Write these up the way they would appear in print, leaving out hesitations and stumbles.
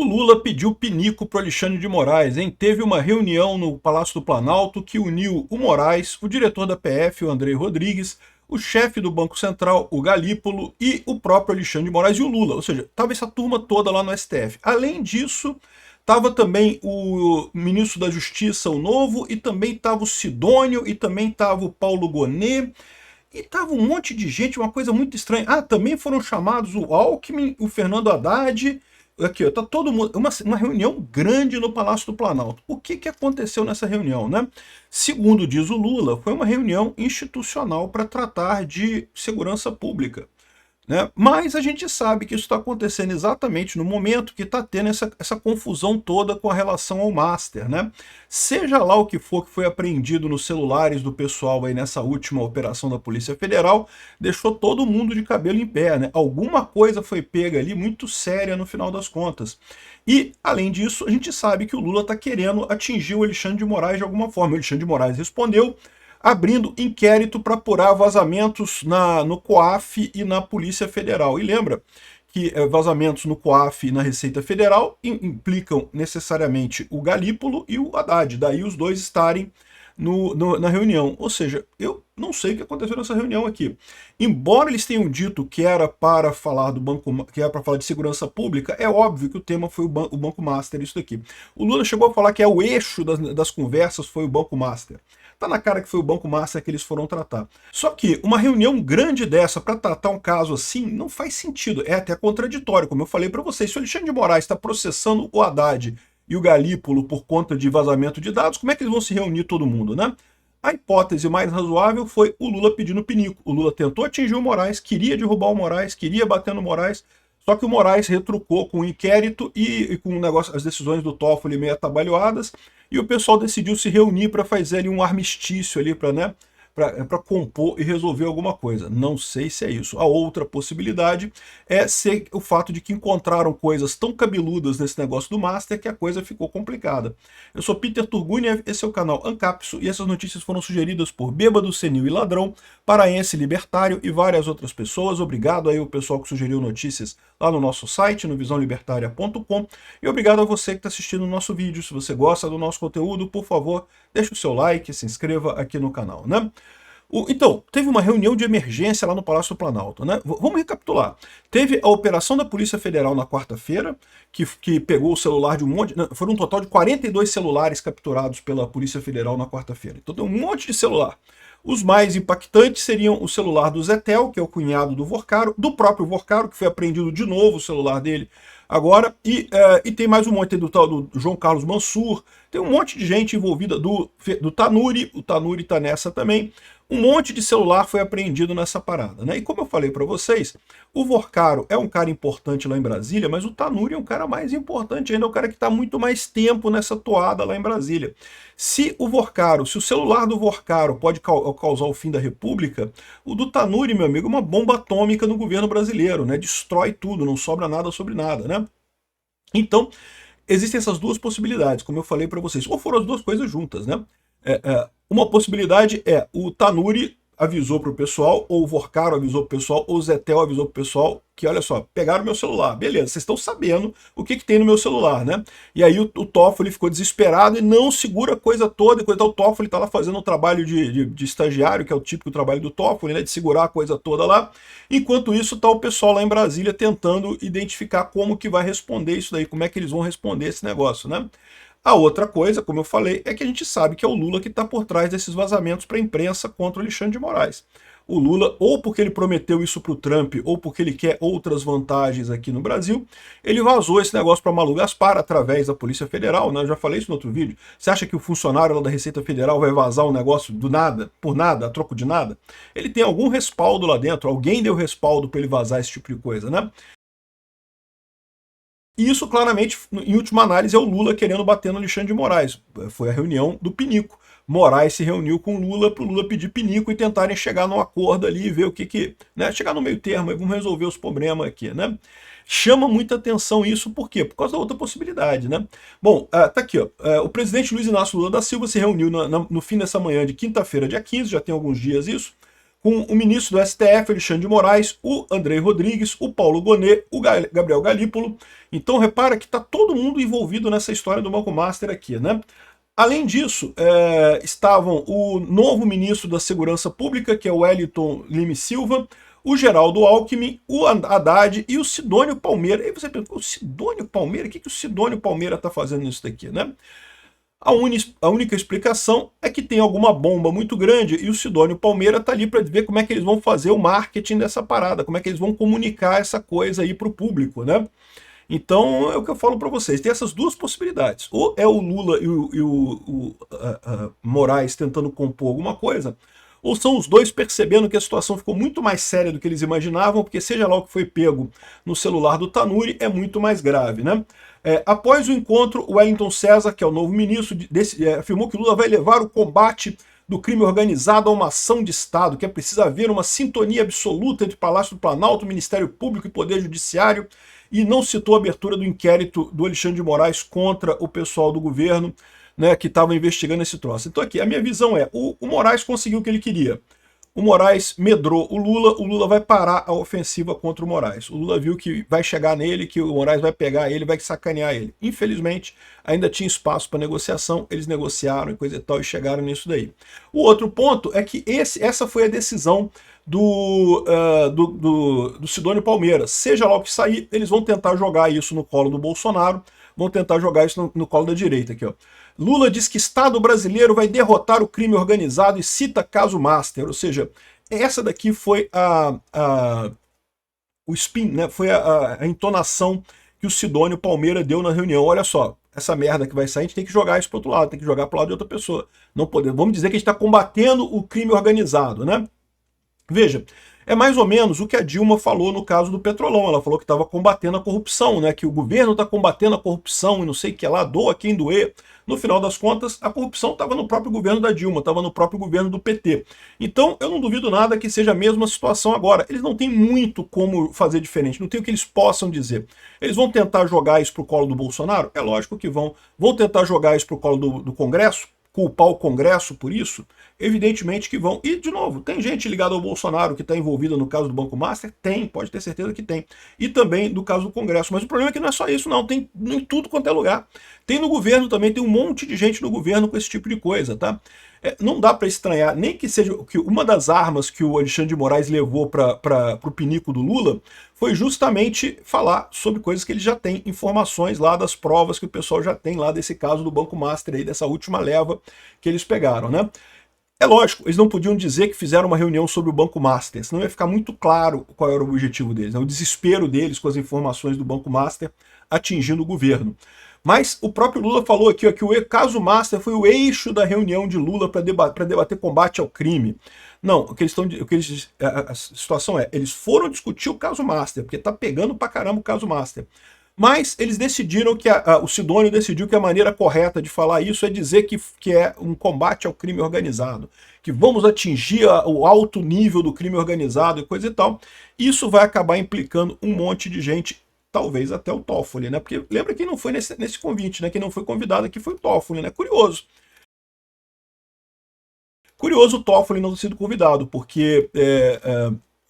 Lula pediu pinico para Alexandre de Moraes, hein? Teve uma reunião no Palácio do Planalto que uniu o Moraes, o diretor da PF, o Andrei Rodrigues, o chefe do Banco Central, o Galípolo, e o próprio Alexandre de Moraes e o Lula. Ou seja, estava essa turma toda lá no STF. Além disso, estava também o ministro da Justiça, o Novo, e também estava o Sidônio, e também estava o Paulo Gonet, e tava um monte de gente, uma coisa muito estranha. Ah, também foram chamados o Alckmin, o Fernando Haddad. Aqui, ó, tá todo mundo. Uma reunião grande no Palácio do Planalto. O que aconteceu nessa reunião, né? Segundo diz o Lula, foi uma reunião institucional para tratar de segurança pública, né? Mas a gente sabe que isso está acontecendo exatamente no momento que está tendo essa confusão toda com a relação ao Master, né? Seja lá o que for que foi apreendido nos celulares do pessoal aí nessa última operação da Polícia Federal, deixou todo mundo de cabelo em pé, né? Alguma coisa foi pega ali muito séria no final das contas. E, além disso, a gente sabe que o Lula está querendo atingir o Alexandre de Moraes de alguma forma. O Alexandre de Moraes respondeu, abrindo inquérito para apurar vazamentos no COAF e na Polícia Federal. E lembra que vazamentos no COAF e na Receita Federal implicam necessariamente o Galípolo e o Haddad, daí os dois estarem na reunião. Ou seja, eu não sei o que aconteceu nessa reunião aqui. Embora eles tenham dito que era para falar do banco, que era para falar de segurança pública, é óbvio que o tema foi o Banco Master, isso daqui. O Lula chegou a falar que o eixo das conversas foi o Banco Master. Tá na cara que foi o Banco Master que eles foram tratar. Só que uma reunião grande dessa para tratar um caso assim não faz sentido. É até contraditório, como eu falei para vocês. Se o Alexandre de Moraes está processando o Haddad e o Galípolo por conta de vazamento de dados, como é que eles vão se reunir todo mundo, né? A hipótese mais razoável foi o Lula pedindo pinico. O Lula tentou atingir o Moraes, queria derrubar o Moraes, queria bater no Moraes, só que o Moraes retrucou com o inquérito e com o negócio, as decisões do Toffoli meio atabalhoadas, e o pessoal decidiu se reunir para fazer ali um armistício ali para, né, para compor e resolver alguma coisa. Não sei se é isso. A outra possibilidade é ser o fato de que encontraram coisas tão cabeludas nesse negócio do Master que a coisa ficou complicada. Eu sou Peter Turguniev, esse é o canal Ancapso, e essas notícias foram sugeridas por Bêbado, Senil e Ladrão, Paraense Libertário e várias outras pessoas. Obrigado aí ao pessoal que sugeriu notícias lá no nosso site, no visãolibertaria.com, e obrigado a você que está assistindo o nosso vídeo. Se você gosta do nosso conteúdo, por favor, deixe o seu like, se inscreva aqui no canal, né? Então, teve uma reunião de emergência lá no Palácio do Planalto, né? Vamos recapitular. Teve a operação da Polícia Federal na quarta-feira, que pegou o celular de um monte... Não, foram um total de 42 celulares capturados pela Polícia Federal na quarta-feira. Então tem um monte de celular. Os mais impactantes seriam o celular do Zetel, que é o cunhado do Vorcaro, do próprio Vorcaro, que foi apreendido de novo o celular dele agora, e tem mais um monte do tal do João Carlos Mansur, tem um monte de gente envolvida do Tanuri, o Tanuri está nessa também. Um monte de celular foi apreendido nessa parada, né? E como eu falei para vocês, o Vorcaro é um cara importante lá em Brasília, mas o Tanuri é um cara mais importante ainda, é um cara que está muito mais tempo nessa toada lá em Brasília. Se o celular do Vorcaro pode causar o fim da República, o do Tanuri, meu amigo, é uma bomba atômica no governo brasileiro, né? Destrói tudo, não sobra nada sobre nada, né? Então, existem essas duas possibilidades, como eu falei para vocês. Ou foram as duas coisas juntas, né? Uma possibilidade é o Tanuri avisou para o pessoal, ou o Vorcaro avisou para o pessoal, ou o Zetel avisou para o pessoal que, olha só, pegaram meu celular. Beleza, vocês estão sabendo o que tem no meu celular, né? E aí o Toffoli ficou desesperado e não segura a coisa toda. E o Toffoli está lá fazendo um trabalho de estagiário, que é o típico trabalho do Toffoli, né? De segurar a coisa toda lá. Enquanto isso, está o pessoal lá em Brasília tentando identificar como que vai responder isso daí, como é que eles vão responder esse negócio, né? A outra coisa, como eu falei, é que a gente sabe que é o Lula que está por trás desses vazamentos para a imprensa contra o Alexandre de Moraes. O Lula, ou porque ele prometeu isso para o Trump, ou porque ele quer outras vantagens aqui no Brasil, ele vazou esse negócio para Malu Gaspar através da Polícia Federal, né? Eu já falei isso no outro vídeo. Você acha que o funcionário lá da Receita Federal vai vazar um negócio do nada, por nada, a troco de nada? Ele tem algum respaldo lá dentro, alguém deu respaldo para ele vazar esse tipo de coisa, né? E isso, claramente, em última análise, é o Lula querendo bater no Alexandre de Moraes. Foi a reunião do pinico. Moraes se reuniu com o Lula para o Lula pedir pinico e tentarem chegar num acordo ali e ver o que né, chegar no meio termo, vamos resolver os problemas aqui, né? Chama muita atenção isso, por quê? Por causa da outra possibilidade, né? Bom, tá aqui, ó. O presidente Luiz Inácio Lula da Silva se reuniu no fim dessa manhã de quinta-feira, dia 15, já tem alguns dias isso, com o ministro do STF, Alexandre de Moraes, o Andrei Rodrigues, o Paulo Gonet, o Gabriel Galípolo. Então repara que está todo mundo envolvido nessa história do Banco Master aqui, né? Além disso, estavam o novo ministro da Segurança Pública, que é o Wellington Lime Silva, o Geraldo Alckmin, o Haddad e o Sidônio Palmeira. Aí você pensa, o Sidônio Palmeira? O que o Sidônio Palmeira está fazendo nisso daqui, né? A única explicação é que tem alguma bomba muito grande e o Sidônio Palmeira está ali para ver como é que eles vão fazer o marketing dessa parada, como é que eles vão comunicar essa coisa aí para o público, né? Então é o que eu falo para vocês, tem essas duas possibilidades. Ou é o Lula e o Moraes tentando compor alguma coisa, ou são os dois percebendo que a situação ficou muito mais séria do que eles imaginavam, porque seja lá o que foi pego no celular do Tanuri, é muito mais grave, né? Após o encontro, o Wellington César, que é o novo ministro, afirmou que Lula vai levar o combate do crime organizado a uma ação de Estado, que é preciso haver uma sintonia absoluta entre Palácio do Planalto, Ministério Público e Poder Judiciário, e não citou a abertura do inquérito do Alexandre de Moraes contra o pessoal do governo, né, que estava investigando esse troço. Então aqui, a minha visão é, o Moraes conseguiu o que ele queria. O Moraes medrou o Lula vai parar a ofensiva contra o Moraes. O Lula viu que vai chegar nele, que o Moraes vai pegar ele, vai sacanear ele. Infelizmente, ainda tinha espaço para negociação, eles negociaram e coisa e tal, e chegaram nisso daí. O outro ponto é que essa foi a decisão do Sidônio Palmeira. Seja lá o que sair, eles vão tentar jogar isso no colo do Bolsonaro, vão tentar jogar isso no colo da direita aqui, ó. Lula diz que Estado brasileiro vai derrotar o crime organizado e cita caso Master, ou seja, essa daqui foi o spin, né? Foi a entonação que o Sidônio Palmeira deu na reunião. Olha só, essa merda que vai sair, a gente tem que jogar isso para outro lado, tem que jogar para o lado de outra pessoa. Não podemos, vamos dizer que a gente está combatendo o crime organizado, né? Veja, é mais ou menos o que a Dilma falou no caso do Petrolão. Ela falou que estava combatendo a corrupção, né? Que o governo está combatendo a corrupção e não sei o que lá, doa quem doer. No final das contas, a corrupção estava no próprio governo da Dilma, estava no próprio governo do PT. Então, eu não duvido nada que seja a mesma situação agora. Eles não têm muito como fazer diferente, não tem o que eles possam dizer. Eles vão tentar jogar isso para o colo do Bolsonaro? É lógico que vão. Vão tentar jogar isso para o colo do Congresso? Culpar o Congresso por isso? Evidentemente que vão. E, de novo, tem gente ligada ao Bolsonaro que está envolvida no caso do Banco Master? Tem, pode ter certeza que tem. E também do caso do Congresso. Mas o problema é que não é só isso, não. Tem em tudo quanto é lugar. Tem no governo também, tem um monte de gente no governo com esse tipo de coisa, tá? Não dá para estranhar, nem que seja que uma das armas que o Alexandre de Moraes levou para o pinico do Lula foi justamente falar sobre coisas que ele já tem, informações lá das provas que o pessoal já tem lá desse caso do Banco Master aí, dessa última leva que eles pegaram, né? É lógico, eles não podiam dizer que fizeram uma reunião sobre o Banco Master, senão ia ficar muito claro qual era o objetivo deles, né? O desespero deles com as informações do Banco Master atingindo o governo. Mas o próprio Lula falou aqui ó, que o caso Master foi o eixo da reunião de Lula para debater combate ao crime. Não, a situação é, eles foram discutir o caso Master, porque tá pegando pra caramba o caso Master. Mas eles decidiram que o Sidônio decidiu que a maneira correta de falar isso é dizer que é um combate ao crime organizado, que vamos atingir o alto nível do crime organizado e coisa e tal. Isso vai acabar implicando um monte de gente, talvez até o Toffoli, né? Porque lembra quem não foi nesse convite, né? Quem não foi convidado aqui foi o Toffoli, né? Curioso. Curioso o Toffoli não ter sido convidado, porque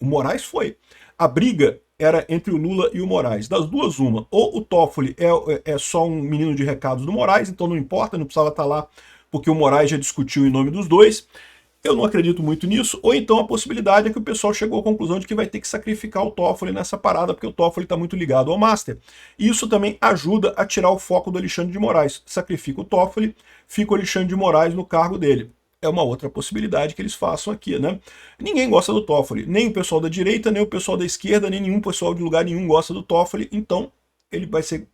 o Moraes foi. A briga era entre o Lula e o Moraes. Das duas, uma. Ou o Toffoli é só um menino de recados do Moraes, então não importa, não precisava estar lá, porque o Moraes já discutiu em nome dos dois. Eu não acredito muito nisso. Ou então a possibilidade é que o pessoal chegou à conclusão de que vai ter que sacrificar o Toffoli nessa parada, porque o Toffoli está muito ligado ao Master. E isso também ajuda a tirar o foco do Alexandre de Moraes. Sacrifica o Toffoli, fica o Alexandre de Moraes no cargo dele. É uma outra possibilidade que eles façam aqui, né? Ninguém gosta do Toffoli, nem o pessoal da direita, nem o pessoal da esquerda, nem nenhum pessoal de lugar nenhum gosta do Toffoli, então ele vai ser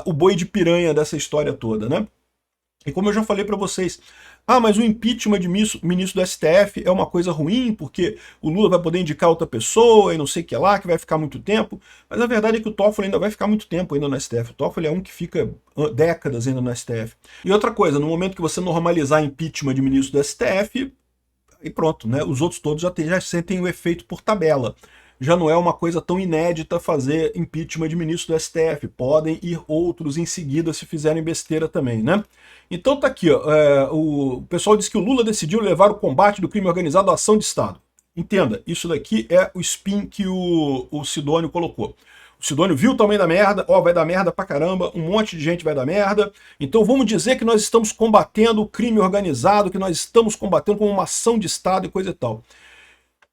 o boi de piranha dessa história toda, né? E como eu já falei para vocês, mas o impeachment de ministro do STF é uma coisa ruim, porque o Lula vai poder indicar outra pessoa e não sei o que lá, que vai ficar muito tempo. Mas a verdade é que o Toffoli ainda vai ficar muito tempo ainda no STF. O Toffoli é um que fica décadas ainda no STF. E outra coisa, no momento que você normalizar impeachment de ministro do STF, e pronto, né? Os outros todos já sentem o efeito por tabela. Já não é uma coisa tão inédita fazer impeachment de ministro do STF. Podem ir outros em seguida se fizerem besteira também, né? Então tá aqui, ó, o pessoal diz que o Lula decidiu levar o combate do crime organizado à ação de Estado. Entenda, isso daqui é o spin que o Sidônio colocou. O Sidônio viu o tamanho da merda, ó, vai dar merda pra caramba, um monte de gente vai dar merda, então vamos dizer que nós estamos combatendo o crime organizado, que nós estamos combatendo com uma ação de Estado e coisa e tal.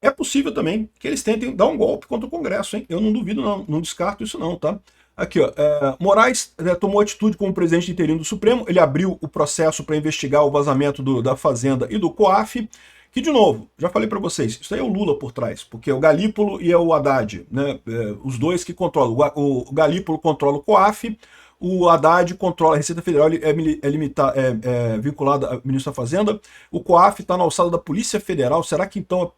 É possível também que eles tentem dar um golpe contra o Congresso, hein? Eu não duvido, não descarto isso não, tá? Aqui, ó, Moraes tomou atitude como presidente interino do Supremo, ele abriu o processo para investigar o vazamento da Fazenda e do COAF, que, de novo, já falei para vocês, isso aí é o Lula por trás, porque é o Galípolo e é o Haddad, né? Os dois que controlam. O Galípolo controla o COAF, o Haddad controla a Receita Federal, ele é vinculado ao ministro da Fazenda, o COAF está na alçada da Polícia Federal. Será que então...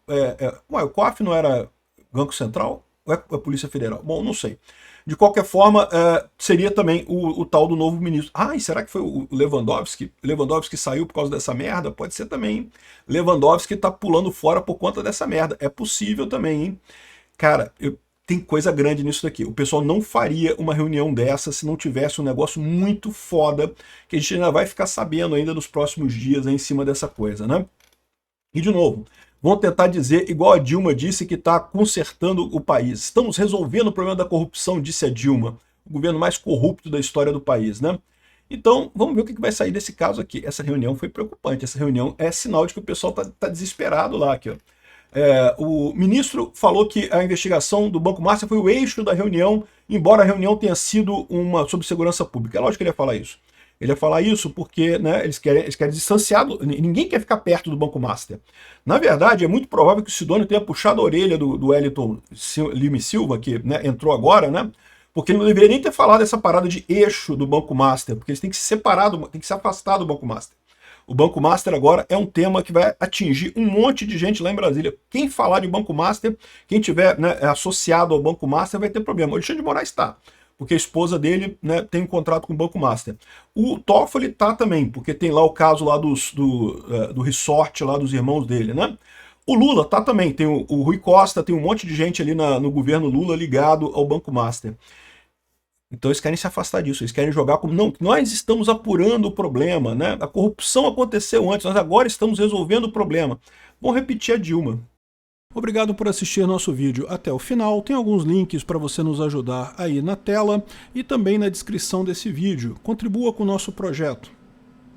o COAF não era Banco Central? Ou é a Polícia Federal? Bom, não sei. De qualquer forma, seria também o tal do novo ministro. E será que foi o Lewandowski? Lewandowski saiu por causa dessa merda? Pode ser também, hein? Lewandowski tá pulando fora por conta dessa merda. É possível também, hein? Cara, tem coisa grande nisso daqui. O pessoal não faria uma reunião dessa se não tivesse um negócio muito foda, que a gente ainda vai ficar sabendo ainda nos próximos dias em cima dessa coisa, né? E, de novo, vão tentar dizer, igual a Dilma disse, que está consertando o país. Estamos resolvendo o problema da corrupção, disse a Dilma. O governo mais corrupto da história do país, né? Então, vamos ver o que vai sair desse caso aqui. Essa reunião foi preocupante. Essa reunião é sinal de que o pessoal tá desesperado lá, aqui, ó. O ministro falou que a investigação do Banco Master foi o eixo da reunião, embora a reunião tenha sido uma sobre segurança pública. É lógico que ele ia falar isso. Ele ia falar isso porque, né, eles querem distanciar, ninguém quer ficar perto do Banco Master. Na verdade, é muito provável que o Sidônio tenha puxado a orelha do Wellington Lima e Silva, que, né, entrou agora, né, porque ele não deveria nem ter falado essa parada de eixo do Banco Master, porque eles têm que se separar, tem que se afastar do Banco Master. O Banco Master agora é um tema que vai atingir um monte de gente lá em Brasília. Quem falar de Banco Master, quem tiver, né, associado ao Banco Master vai ter problema. O Alexandre de Moraes está, porque a esposa dele, né, tem um contrato com o Banco Master. O Toffoli está também, porque tem lá o caso lá do resort lá dos irmãos dele, né? O Lula está também, tem o Rui Costa, tem um monte de gente ali no governo Lula ligado ao Banco Master. Então eles querem se afastar disso, eles querem jogar como, não, nós estamos apurando o problema, né? A corrupção aconteceu antes, nós agora estamos resolvendo o problema. Vão repetir a Dilma. Obrigado por assistir nosso vídeo até o final. Tem alguns links para você nos ajudar aí na tela e também na descrição desse vídeo. Contribua com o nosso projeto.